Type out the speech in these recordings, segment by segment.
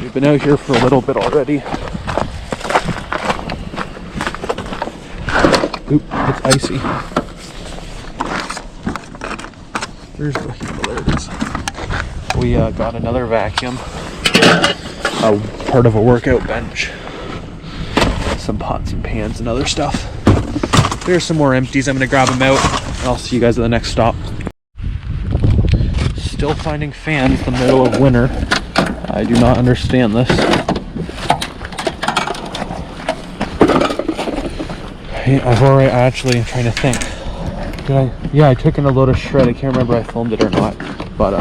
We've been out here for a little bit already. Oop, it's icy. Where's the handle? There it is. We got another vacuum. Part of a workout bench. Some pots and pans and other stuff. There's some more empties. I'm going to grab them out. I'll see you guys at the next stop. Still finding fans in the middle of winter. I do not understand this. I've already actually, I'm trying to think. Yeah, I took in a load of shred. I can't remember if I filmed it or not. But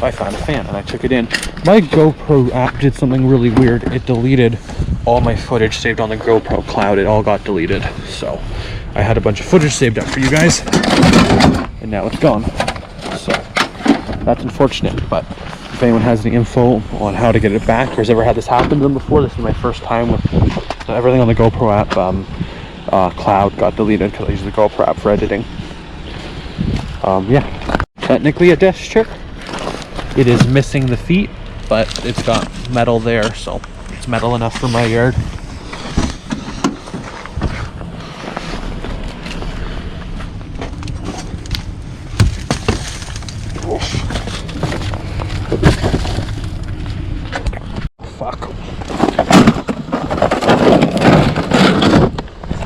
I found a fan and I took it in. My GoPro app did something really weird. It deleted all my footage saved on the GoPro cloud. It all got deleted. So I had a bunch of footage saved up for you guys. And now it's gone. So that's unfortunate. But if anyone has any info on how to get it back or has ever had this happen to them before, this is my first time with everything on the GoPro app. Cloud got deleted because I use the GoPro app for editing. Yeah, technically a disc chair. It is missing the feet, but it's got metal there, so it's metal enough for my yard. Fuck.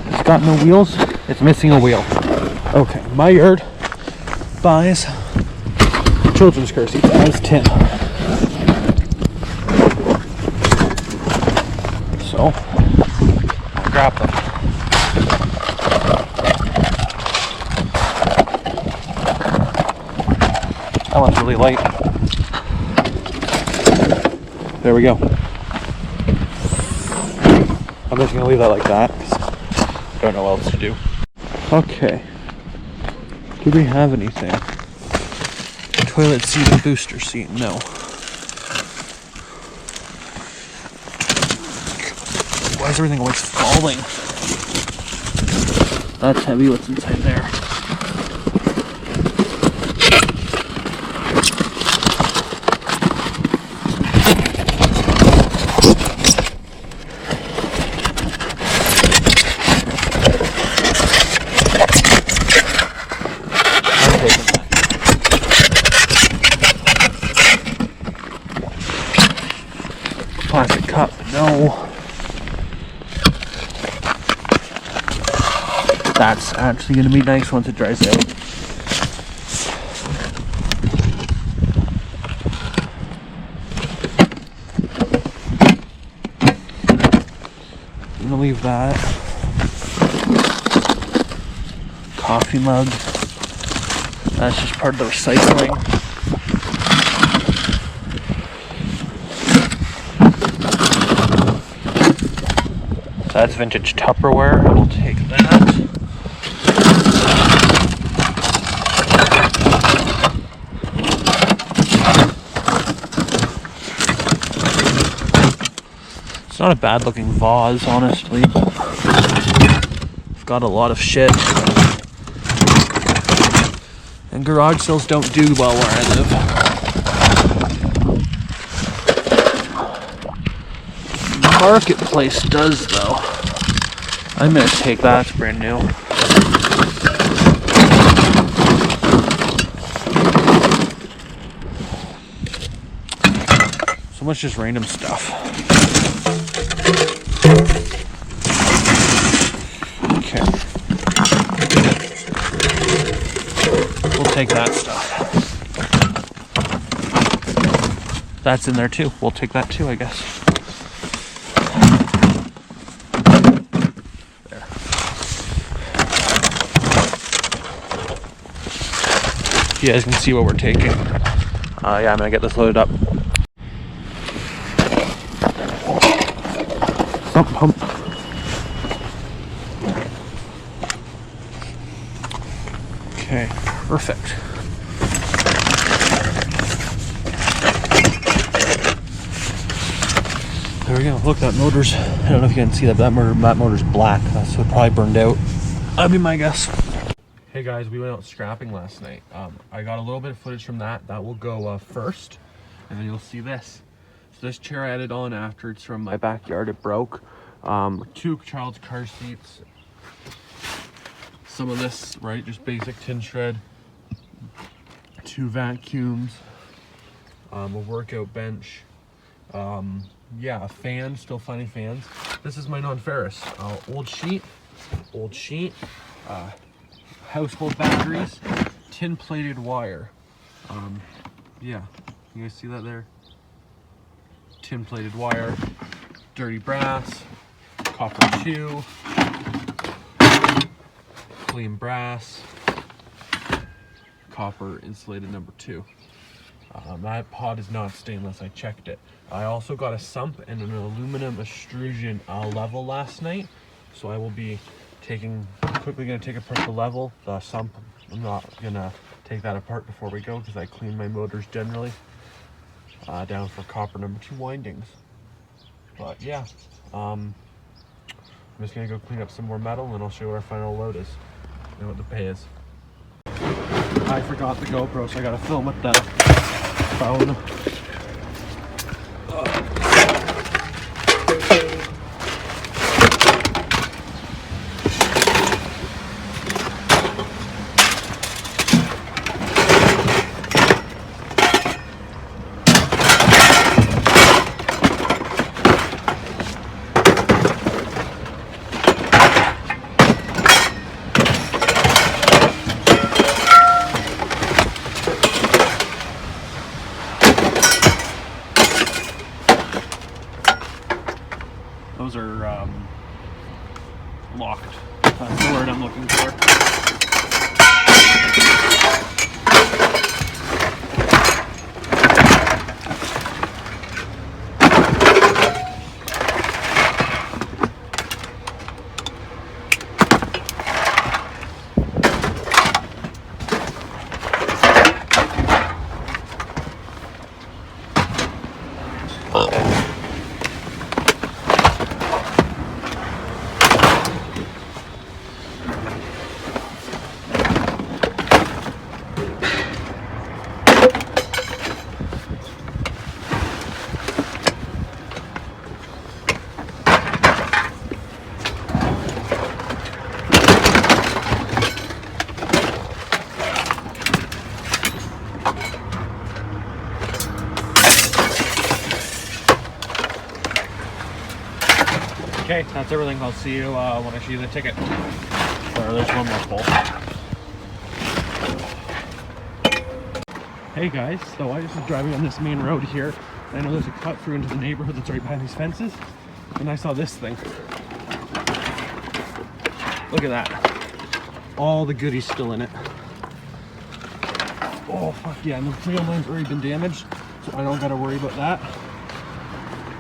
It's got no wheels. It's missing a wheel. Okay, my yard buys children's car seats as 10. So, I'll grab them. That one's really light. There we go. I'm just gonna leave that like that because I don't know what else to do. Okay. Do we have anything? Toilet seat and booster seat? No. Why is everything always falling? That's heavy. What's inside there? Plastic cup, no. That's actually going to be nice once it dries out. I'm going to leave that. Coffee mug. That's just part of the recycling. That's vintage Tupperware. I will take that. It's not a bad looking vase, honestly. I've got a lot of shit. And garage sales don't do well where I live. Marketplace does though. I'm gonna take that, it's brand new. So much just random stuff. Okay. We'll take that stuff. That's in there too. We'll take that too, I guess. You guys can see what we're taking. Yeah, I'm gonna get this loaded up. Pump. Okay, perfect. There we go. Look, that motor's, I don't know if you can see that, that motor's black. That's what probably burned out. That'd be my guess. Hey guys, we went out scrapping last night. I got a little bit of footage from that. That will go first, and then you'll see this. This chair I added on after. It's from my backyard. It broke. 2 child's car seats. Some of this, right, just basic tin shred. 2 vacuums. A workout bench. Yeah, a fan. Still finding fans. This is my non-ferrous. Old sheet. Household batteries. Tin plated wire. Yeah, you guys see that there? Tin plated wire, dirty brass, copper 2, clean brass, copper insulated number 2. That pot is not stainless, I checked it. I also got a sump and an aluminum extrusion level last night, so I will be quickly gonna take apart the level. The sump, I'm not gonna take that apart before we go because I clean my motors generally. Down for copper number 2 windings. But yeah, I'm just gonna go clean up some more metal and I'll show you what our final load is and what the pay is. I forgot the GoPro, so I gotta film with the phone. Those are locked. That's the word I'm looking for. Okay, that's everything. I'll see you when I show you the ticket. Or there's one more bolt. Hey guys, so I just was driving on this main road here. And I know there's a cut through into the neighborhood that's right behind these fences. And I saw this thing. Look at that. All the goodies still in it. Oh, fuck yeah. And the trail line's already been damaged, so I don't gotta worry about that.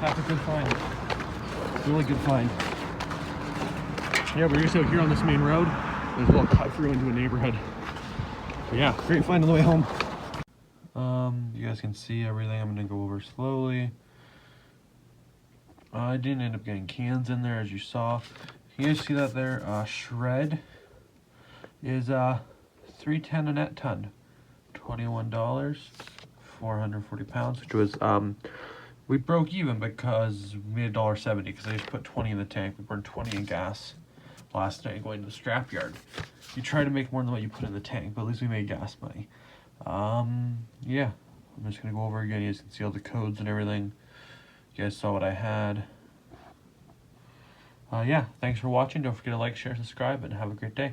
That's a good find. Really good find. Yeah, we're just out here on this main road. There's a little cut through into a neighborhood. But yeah, great find on the way home. You guys can see everything. I'm gonna go over slowly. I didn't end up getting cans in there, as you saw. Can you guys see that there? Shred is $3.10 a net ton, $21, 440 pounds, which was we broke even because we made $1.70 because I just put 20 in the tank. We burned 20 in gas last night going to the scrap yard. You try to make more than what you put in the tank, but at least we made gas money. Yeah, I'm just gonna go over again. You guys can see all the codes and everything. You guys saw what I had. Yeah, thanks for watching. Don't forget to like, share, subscribe, and have a great day.